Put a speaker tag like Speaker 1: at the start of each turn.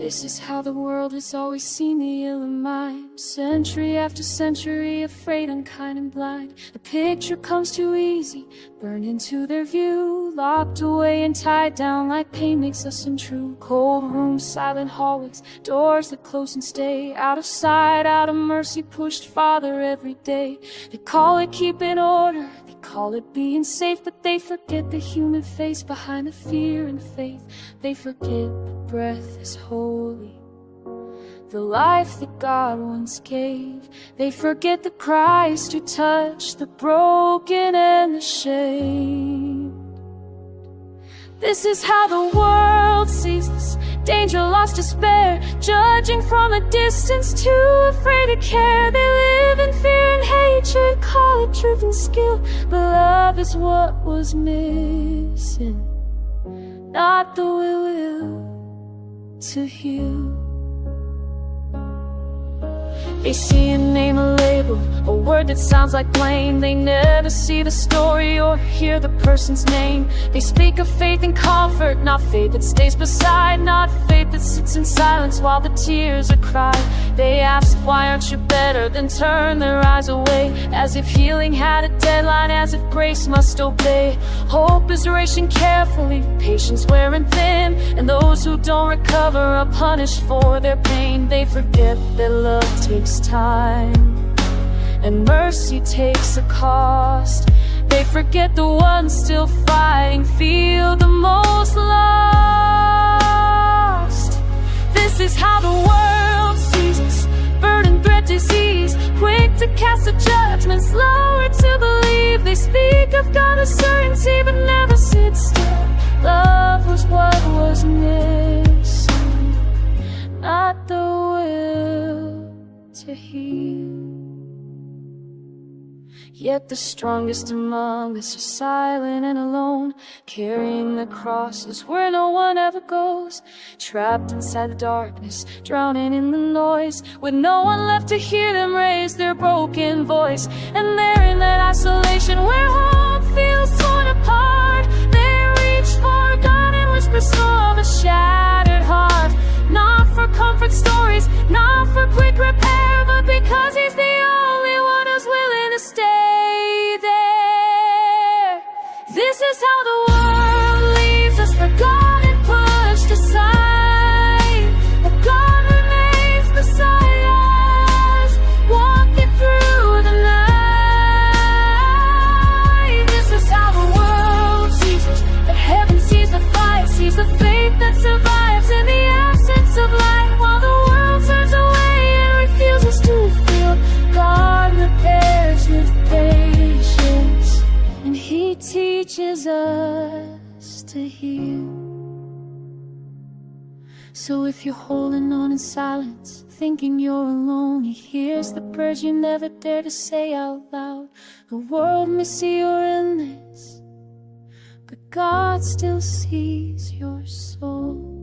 Speaker 1: This is how the world has always seen the ill and mine. Century after century, afraid, unkind and blind. The picture comes too easy, burned into their view, locked away and tied down like pain makes us untrue. Cold rooms, silent hallways, doors that close and stay, out of sight, out of mercy, pushed farther every day. They call it keeping order, they call it being safe, but they forget the human face behind the fear and faith. They forget the breath is holy, the life that God once gave. They forget the Christ who touched the broken and the shamed. This is how the world sees us, danger, loss, despair, judging from a distance, too afraid to care. They live in fear and hatred, call it truth and skill, but love is what was missing, not the will to heal. They see a name, a label, a word that sounds like blame. They never see the story or hear the person's name. They speak of faith and comfort, not faith that stays beside, not faith that sits in silence while the tears are cried. They ask, why aren't you better? Then turn their eyes away, as if healing had a deadline, as if grace must obey. Hope is rationed carefully, patience wearing thin, and those who don't recover are punished for their pain. They forget that love takes time, and mercy takes a cost. They forget the ones still fighting feel the most lost. This is how the world sees us, burden, threat, disease, quick to cast a judgment, slower to believe. They speak of God as certainty, but never sit still. Love was what was missing, not the will to heal. Yet the strongest among us are silent and alone, carrying the crosses where no one ever goes, trapped inside the darkness, drowning in the noise, with no one left to hear them raise their broken voice. And they're in that isolation where hope feels torn apart. They reach for God and whisper from a shattered heart, not for comfort stories, not for quick repair, but because He's the only one who's willing to stay there. This is how the world leaves us, forgotten, pushed aside, but God remains beside us, walking through the night. This is how the world sees us, that heaven sees the fight, sees the faith that survives in the absence of light, while the world turns away and refuses to feel. God repairs with patience, and He teaches us to heal. So if you're holding on in silence, thinking you're alone, He hears the prayers you never dare to say out loud. The world may see your illness, but God still sees your soul.